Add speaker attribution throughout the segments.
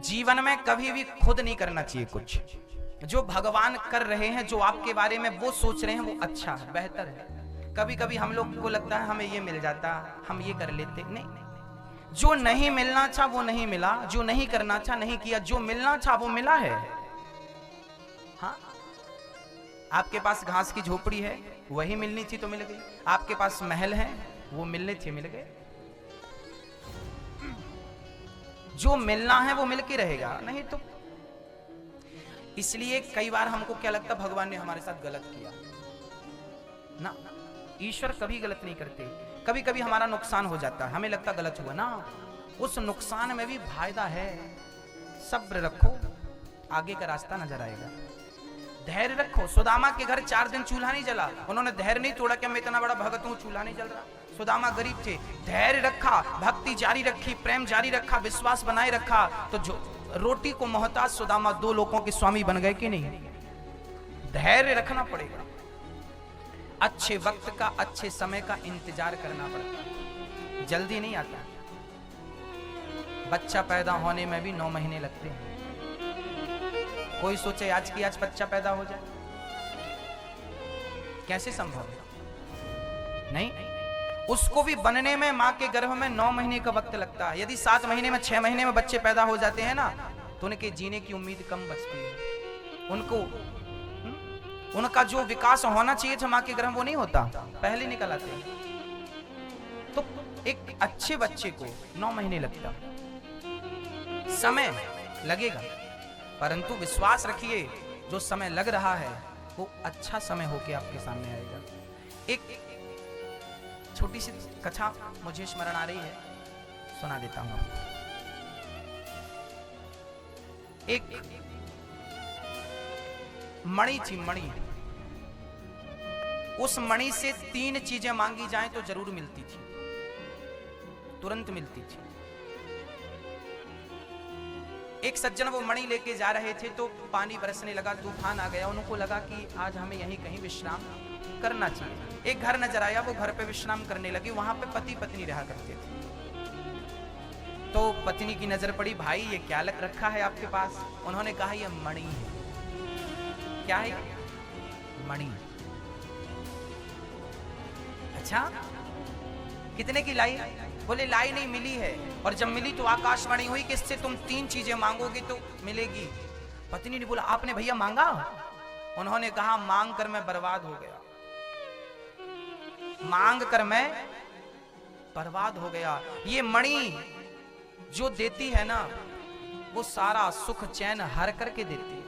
Speaker 1: जीवन में कभी भी खुद नहीं करना चाहिए कुछ। जो भगवान कर रहे हैं, जो आपके बारे में वो सोच रहे हैं, वो अच्छा है, बेहतर है। कभी कभी हम लोग को लगता है हमें ये मिल जाता, हम ये कर लेते, नहीं। जो नहीं मिलना था वो नहीं मिला, जो नहीं करना था नहीं किया, जो मिलना था वो मिला है। हाँ, आपके पास घास की झोपड़ी है, वही मिलनी थी तो मिल गई। आपके पास महल है, वो मिलने थे, मिल गए। जो मिलना है वो मिल के रहेगा, नहीं तो। इसलिए कई बार हमको क्या लगता, भगवान ने हमारे साथ गलत किया ना। ईश्वर कभी गलत नहीं करते। कभी कभी हमारा नुकसान हो जाता है, हमें लगता गलत हुआ ना, उस नुकसान में भी फायदा है। सब्र रखो, आगे का रास्ता नजर आएगा। धैर्य रखो। सुदामा के घर 4 दिन चूल्हा नहीं जला, उन्होंने धैर्य नहीं तोड़ा कि मैं इतना बड़ा भगत हूं, चूल्हा नहीं जल रहा। सुदामा गरीब थे, धैर्य रखा, भक्ति जारी रखी, प्रेम जारी रखा, विश्वास बनाए रखा, तो जो रोटी को मोहताज सुदामा 2 लोगों के स्वामी बन गए कि नहीं। धैर्य रखना पड़ेगा। अच्छे वक्त का, अच्छे समय का इंतजार करना पड़ता, जल्दी नहीं आता। बच्चा पैदा होने में भी 9 महीने लगते हैं। कोई सोचे आज की आज बच्चा पैदा हो जाए, कैसे संभव है? नहीं, उसको भी बनने में मां के गर्भ में 9 महीने का वक्त लगता है। यदि 7 महीने में, 6 महीने में बच्चे पैदा हो जाते हैं ना, तो उनके जीने की उम्मीद कम बचती है। उनका जो विकास होना चाहिए था मां के गर्भ, वो नहीं होता, पहले निकल आते हैं। तो एक अच्छे बच्चे को 9 महीने लगता, समय लगेगा, परंतु विश्वास रखिए, जो समय लग रहा है वो अच्छा समय होके आपके सामने आएगा। एक छोटी सी कथा मुझे स्मरण आ रही है, सुना देता हूं आपको। एक मणि थी, मणि। उस मणि से 3 चीजें मांगी जाएं तो जरूर मिलती थी, तुरंत मिलती थी। एक सज्जन वो मणि लेके जा रहे थे तो पानी बरसने लगा, तूफान आ गया। उनको लगा कि आज हमें यहीं कहीं विश्राम करना चाहिए। एक घर नजर आया, वो घर पे विश्राम करने लगे। वहां पे पति पत्नी रहा करते थे। तो पत्नी की नजर पड़ी, भाई ये क्या लग रखा है आपके पास? उन्होंने कहा ये मणि है। क्या है? मणि। अच्छा, कितने की लाई? बोले लाई नहीं, मिली है। और जब मिली तो आकाशवाणी हुई कि इससे तुम 3 चीजें मांगोगे तो मिलेगी। पत्नी ने बोला आपने भैया मांगा? उन्होंने कहा मांग कर मैं बर्बाद हो गया, मांग कर मैं बर्बाद हो गया। ये मणि जो देती है ना, वो सारा सुख चैन हर करके देती है।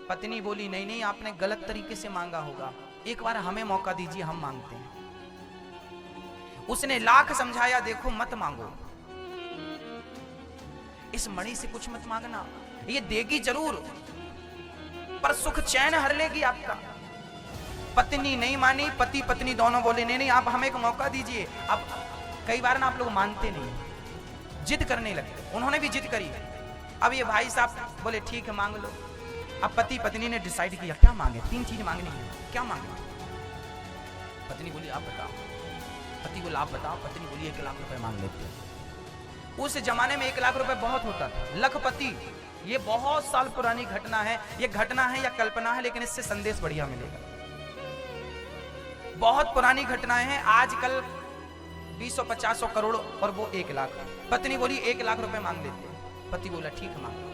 Speaker 1: पत्नी बोली नहीं नहीं, आपने गलत तरीके से मांगा होगा, एक बार हमें मौका दीजिए, हम मांगते हैं। उसने लाख समझाया, देखो मत मांगो, इस मणि से कुछ मत मांगना, ये देगी जरूर पर सुख चैन हर लेगी आपका। पत्नी नहीं मानी, पति पत्नी दोनों बोले नहीं नहीं, आप हमें एक मौका दीजिए। अब कई बार ना आप लोग मानते नहीं, जिद करने लगते। उन्होंने भी जिद करी। अब ये भाई साहब बोले ठीक है मांग लो। अब पति पत्नी ने डिसाइड किया क्या मांगे, 3 चीज मांगनी है, क्या मांगे? पत्नी बोली आप बताओ, पति बोला आप बताओ, पत्नी बोली 1 लाख रुपए मांग लेते हैं। उस जमाने में 1 लाख रुपए बहुत होता था, लखपति। ये बहुत साल पुरानी घटना है, ये घटना है या कल्पना है, लेकिन इससे संदेश बढ़िया मिलेगा। बहुत पुरानी घटनाएं हैं, आजकल 200-50 करोड़ और वो 1 लाख। पत्नी बोली 1 लाख रुपए मांग लेते हैं। पति बोला ठीक है मांग।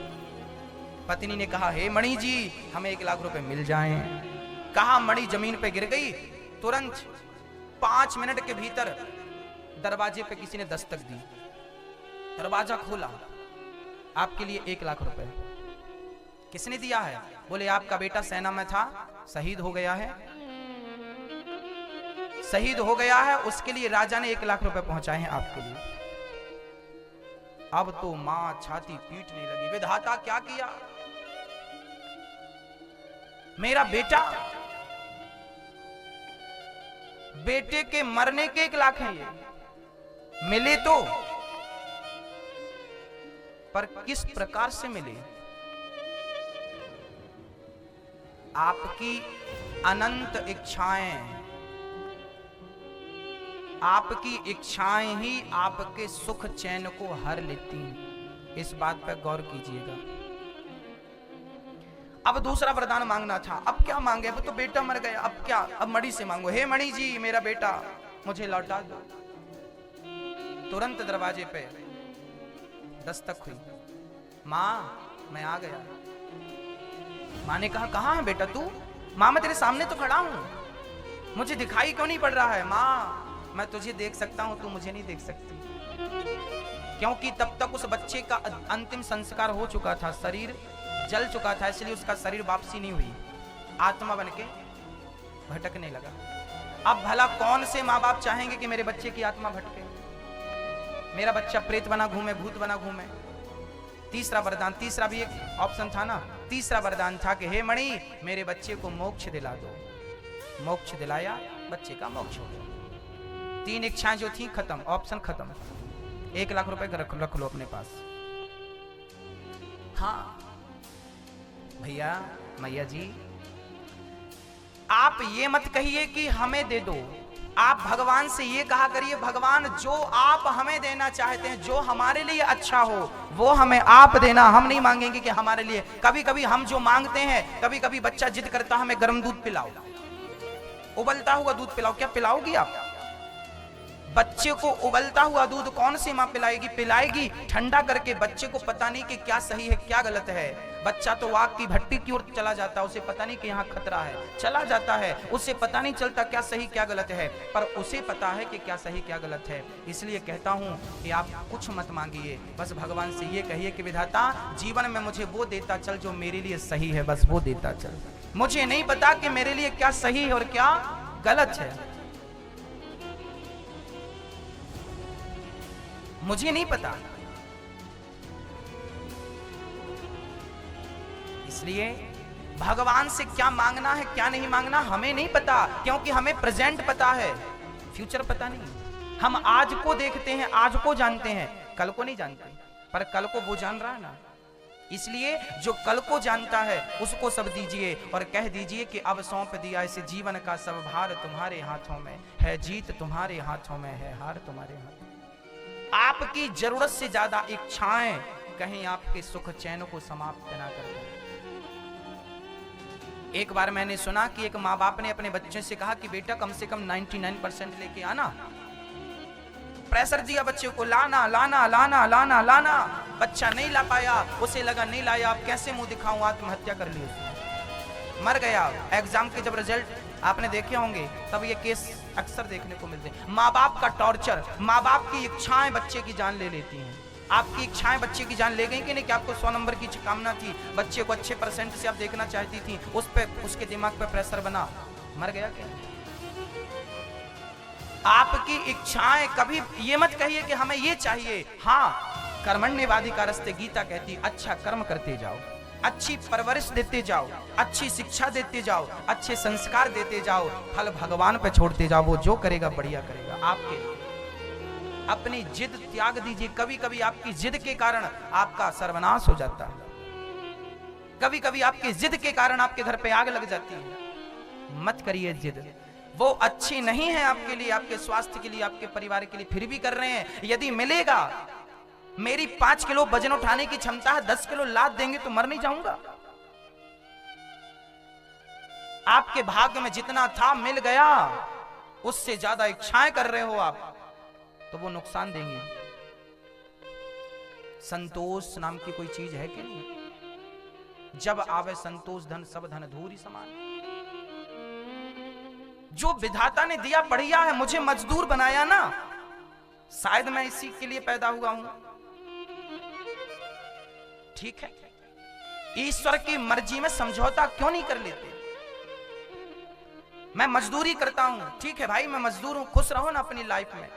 Speaker 1: पत्नी ने कहा हे मणि जी, हमें 1 लाख रुपए मिल जाएं। कहा मणि जमीन पे गिर गई। तुरंत 5 मिनट के भीतर दरवाजे पे किसी ने दस्तक दी, दरवाजा खोला, आपके लिए 1 लाख रुपए। किसने दिया है? बोले आपका बेटा सेना में था, शहीद हो गया है, शहीद हो गया है, उसके लिए राजा ने 1 लाख रुपए पहुंचाए हैं आपके लिए। अब तो मां छाती पीटने लगी, विधाता क्या किया? मेरा बेटा, बेटे के मरने के 1 लाख हैं, ये मिले तो, पर किस प्रकार से मिले? आपकी अनंत इच्छाएं, आपकी इच्छाएं ही आपके सुख चैन को हर लेती हैं। इस बात पर गौर कीजिएगा। अब दूसरा वरदान मांगना था। अब क्या मांगे? अब तो बेटा मर गया, अब क्या? अब मणि से मांगो, हे मणि जी मेरा बेटा मुझे लौटा दो। तुरंत दरवाजे पे दस्तक हुई। माँ मैं आ गया। माँ ने कहा कहाँ है बेटा तू? माँ मैं तेरे सामने तो खड़ा हूं, मुझे दिखाई क्यों नहीं पड़ रहा है? माँ मैं तुझे देख सकता हूं, तू मुझे नहीं देख सकती। क्योंकि तब तक उस बच्चे का अंतिम संस्कार हो चुका था, शरीर जल चुका था, इसलिए उसका शरीर वापसी नहीं हुई, आत्मा बनके भटकने लगा। अब भला कौन से माँ बाप चाहेंगे कि मेरे बच्चे की आत्मा भटके, मेरा बच्चा प्रेत बना घूमे, भूत बना घूमे? तीसरा वरदान, तीसरा भी एक ऑप्शन था ना, तीसरा वरदान था कि हे मणि मेरे बच्चे को मोक्ष दिला दो। मोक्ष दिलाया, बच्चे का मोक्ष हो गया। 3 इच्छाएं जो थी खत्म, ऑप्शन खत्म। 1 लाख रुपए का रख लो अपने पास। हाँ भैया मैया जी, आप ये मत कहिए कि हमें दे दो, आप भगवान से ये कहा करिए, भगवान जो आप हमें देना चाहते हैं, जो हमारे लिए अच्छा हो वो हमें आप देना, हम नहीं मांगेंगे कि हमारे लिए। कभी कभी हम जो मांगते हैं, कभी कभी बच्चा जिद करता हमें गर्म दूध पिलाओ, उबलता हुआ दूध पिलाओ, क्या पिलाओगी आप? बच्चे को उबलता हुआ दूध कौन सी माँ पिलाएगी? पिलाएगी ठंडा करके। बच्चे को पता नहीं कि क्या सही है क्या गलत है। बच्चा तो आग की भट्टी की ओर चला जाता है, उसे पता नहीं कि यहाँ खतरा है, चला जाता है, उसे पता नहीं चलता क्या सही क्या गलत है, पर उसे पता है कि क्या सही क्या गलत है। इसलिए कहता हूँ कि आप कुछ मत मांगिए, बस भगवान से ये कहिए कि विधाता जीवन में मुझे वो देता चल जो मेरे लिए सही है, बस वो देता चल। मुझे नहीं पता कि मेरे लिए क्या सही है और क्या गलत है, मुझे नहीं पता। इसलिए भगवान से क्या मांगना है क्या नहीं मांगना हमें नहीं पता, क्योंकि हमें प्रेजेंट पता है, फ्यूचर पता नहीं। हम आज को देखते हैं, आज को जानते हैं, कल को नहीं जानते, पर कल को वो जान रहा है ना। इसलिए जो कल को जानता है उसको सब दीजिए और कह दीजिए कि अब सौंप दिया इस जीवन का सब भार तुम्हारे हाथों में है, जीत तुम्हारे हाथों में है, हार तुम्हारे हाथों में। आपकी जरूरत से ज्यादा इच्छाएं कहीं आपके सुख चैन को समाप्त ना कर दें। एक बार मैंने सुना कि एक माँ बाप ने अपने बच्चे से कहा कि बेटा कम से कम 99% लेके आना। प्रेशर दिया बच्चे को, लाना लाना लाना लाना लाना, बच्चा नहीं ला पाया, उसे लगा नहीं लाया अब कैसे मुंह दिखाऊं, आत्महत्या कर ली उसने, मर गया। एग्जाम के जब रिजल्ट आपने देखे होंगे तब ये केस अक्सर देखने को मिलते हैं। माँ बाप का टॉर्चर, माँ बाप की इच्छाएं बच्चे की जान ले लेती हैं। आपकी इच्छाएं बच्चे की जान ले गई कि नहीं? कि आपको 100 नंबर की कामना थी, बच्चे को अच्छे परसेंट से आप देखना चाहती थी, उस पे उसके दिमाग पे प्रेशर बना, मर गया क्या? आपकी इच्छाएं, कभी ये मत कहिए कि हमें ये चाहिए। हाँ, कर्मण्येवाधिकारस्ते गीता कहती, अच्छा कर्म करते जाओ, अच्छी परवरिश देते जाओ, अच्छी शिक्षा देते जाओ, अच्छे संस्कार देते जाओ, फल भगवान पे छोड़ते जाओ, वो जो करेगा बढ़िया करेगा आपके लिए। अपनी जिद त्याग दीजिए। कभी कभी आपकी जिद के कारण आपका सर्वनाश हो जाता है, कभी कभी आपकी जिद के कारण आपके घर पे आग लग जाती है। मत करिए जिद, वो अच्छी नहीं है आपके लिए, आपके स्वास्थ्य के लिए, आपके परिवार के लिए, फिर भी कर रहे हैं। यदि मिलेगा, मेरी 5 किलो वजन उठाने की क्षमता है, 10 किलो लाद देंगे तो मर नहीं जाऊंगा। आपके भाग्य में जितना था मिल गया, उससे ज्यादा इच्छाएं कर रहे हो आप तो वो नुकसान देंगे। संतोष नाम की कोई चीज है कि नहीं? जब आवे संतोष धन सब धन धूरी समान। जो विधाता ने दिया बढ़िया है, मुझे मजदूर बनाया ना, शायद मैं इसी के लिए पैदा हुआ हूं, ठीक है। ईश्वर की मर्जी में समझौता क्यों नहीं कर लेते? मैं मजदूरी करता हूं, ठीक है भाई, मैं मजदूर हूं, खुश रहो ना अपनी लाइफ में।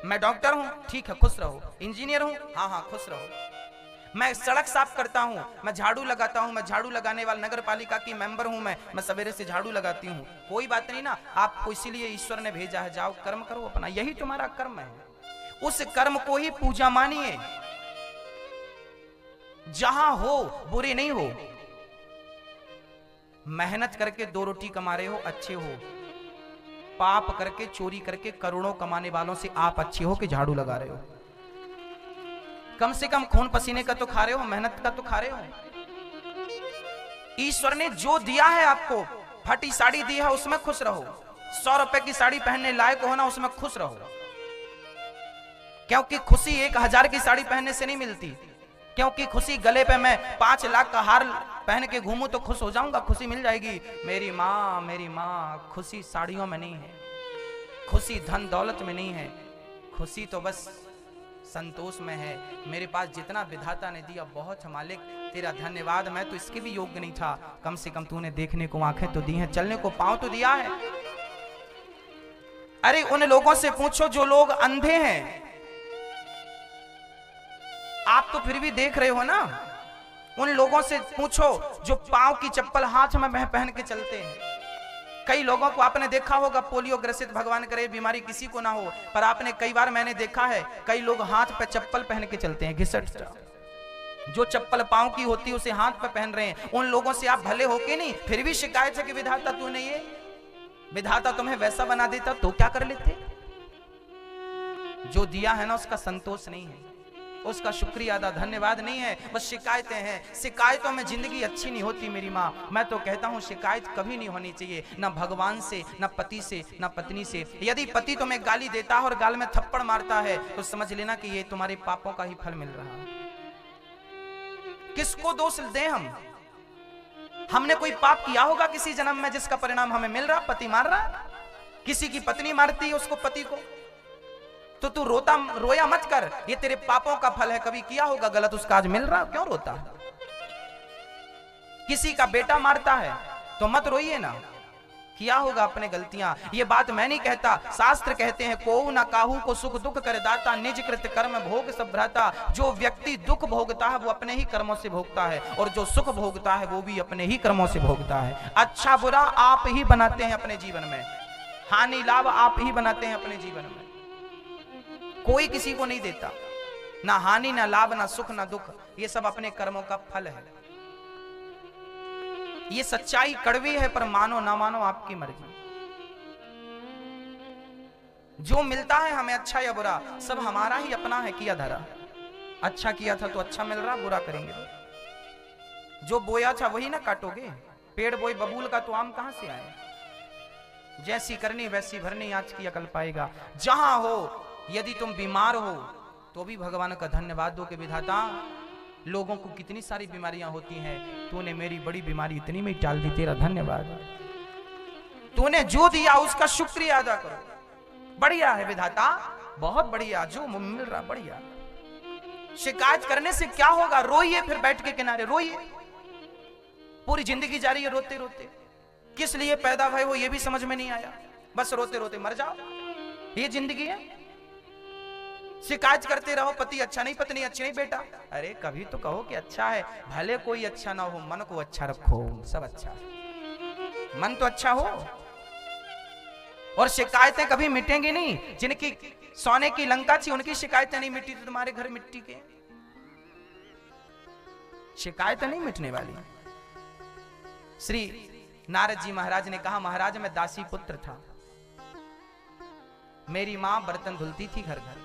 Speaker 1: मैं डॉक्टर हूं, ठीक है, खुश रहो। इंजीनियर हूं, हाँ हाँ खुश रहो। मैं सड़क साफ करता हूं, मैं झाड़ू लगाता हूं, मैं झाड़ू लगाने वाला नगर पालिका की मेंबर हूं, मैं सवेरे से झाड़ू लगाती हूं, कोई बात नहीं ना। आपको इसीलिए ईश्वर ने भेजा है, जाओ कर्म करो अपना, यही तुम्हारा कर्म है। उस कर्म को ही पूजा मानिए। जहां हो बुरे नहीं हो, मेहनत करके 2 रोटी कमा रहे हो अच्छे हो, पाप करके चोरी करके करोड़ों कमाने वालों से आप अच्छे हो कि झाड़ू लगा रहे हो। कम से कम खून पसीने का तो खा रहे हो, मेहनत का तो खा रहे हो। ईश्वर ने जो दिया है आपको, फटी साड़ी दी है उसमें खुश रहो, 100 रुपए की साड़ी पहनने लायक हो ना उसमें खुश रहो, क्योंकि खुशी 1000 की साड़ी पहनने से नहीं मिलती। क्योंकि खुशी गले पे मैं 5 लाख का हार पहन के घूमूं तो खुश हो जाऊंगा, खुशी मिल जाएगी। मेरी माँ, खुशी साड़ियों में नहीं है, खुशी धन दौलत में नहीं है, खुशी तो बस संतोष में है। मेरे पास जितना विधाता ने दिया बहुत है मालिक, तेरा धन्यवाद। मैं तो इसके भी योग्य नहीं था, कम से कम तूने देखने को आंखें तो दी हैं, चलने को पांव तो दिया है। अरे उन लोगों से पूछो जो लोग अंधे हैं, आप तो फिर भी देख रहे हो ना। उन लोगों से पूछो जो पांव की चप्पल हाथ में पहन के चलते हैं। कई लोगों को आपने देखा होगा पोलियो ग्रसित, भगवान करे बीमारी किसी को ना हो, पर आपने कई बार मैंने देखा है कई लोग हाथ पे चप्पल पहन के चलते हैं, घिसट जो चप्पल पांव की होती है उसे हाथ पे पहन रहे हैं। उन लोगों से आप भले हो के नहीं, फिर भी शिकायत है कि विधाता तूने ये, विधाता तुम्हें वैसा बना देता तो क्या कर लेते। जो दिया है ना उसका संतोष नहीं है, उसका शुक्रिया अदा धन्यवाद नहीं है, बस शिकायतें हैं। शिकायतों में जिंदगी अच्छी नहीं होती मेरी माँ। मैं तो कहता हूँ शिकायत कभी नहीं होनी चाहिए, ना भगवान से, ना पति से, ना पत्नी से। यदि पति तुम्हें गाली देता है और गाल में थप्पड़ मारता है तो समझ लेना कि ये तुम्हारे पापों का ही फल मिल रहा है। किसको दोष दें हम? हमने कोई पाप किया होगा किसी जन्म में जिसका परिणाम हमें मिल रहा? पति मार रहा, किसी की पत्नी मारती है उसको पति को, तो तू रोया मत कर, ये तेरे पापों का फल है। कभी किया होगा गलत, उसका आज मिल रहा, क्यों रोता है? किसी का बेटा मारता है तो मत रोइए ना, किया होगा अपने गलतियां। ये बात मैं नहीं कहता, शास्त्र कहते हैं को ना काहू को सुख दुख कर दाता, निज कृत कर्म भोग सब भ्राता। जो व्यक्ति दुख भोगता है वो अपने ही कर्मों से भोगता है, और जो सुख भोगता है वो भी अपने ही कर्मों से भोगता है। अच्छा बुरा आप ही बनाते हैं अपने जीवन में, हानि लाभ आप ही बनाते हैं अपने जीवन में, कोई किसी को नहीं देता। ना हानि, ना लाभ, ना सुख, ना दुख, ये सब अपने कर्मों का फल है। ये सच्चाई कड़वी है, पर मानो ना मानो आपकी मर्जी। जो मिलता है हमें अच्छा या बुरा, सब हमारा ही अपना है किया धरा। अच्छा किया था तो अच्छा मिल रहा, बुरा करेंगे तो जो बोया था वही ना काटोगे। पेड़ बोई बबूल का तो आम कहां से आए? जैसी करनी वैसी भरनी, आज की अकल पाएगा। जहां हो, यदि तुम बीमार हो तो भी भगवान का धन्यवाद दो कि विधाता लोगों को कितनी सारी बीमारियां होती हैं, तूने मेरी बड़ी बीमारी इतनी में टाल दी, तेरा धन्यवाद। तूने जो दिया उसका शुक्रिया अदा करो। बढ़िया है विधाता, बहुत बढ़िया, जो मिल रहा बढ़िया। शिकायत करने से क्या होगा? रोइए, फिर बैठ के किनारे रोइए। पूरी जिंदगी जा रही है रोते रोते, किस लिए पैदा हुए वो ये भी समझ में नहीं आया, बस रोते रोते मर जाओ, ये जिंदगी है। शिकायत करते रहो पति अच्छा नहीं, पत्नी अच्छी नहीं। बेटा अरे कभी तो कहो कि अच्छा है, भले कोई अच्छा ना हो, मन को अच्छा रखो, सब अच्छा, मन तो अच्छा हो। और शिकायतें कभी मिटेंगी नहीं। जिनकी सोने की लंका थी उनकी शिकायतें नहीं मिटी, तो तुम्हारे घर मिट्टी के शिकायतें नहीं मिटने वाली। श्री नारद जी महाराज ने कहा, महाराज मैं दासी पुत्र था, मेरी मां बर्तन धुलती थी घर घर,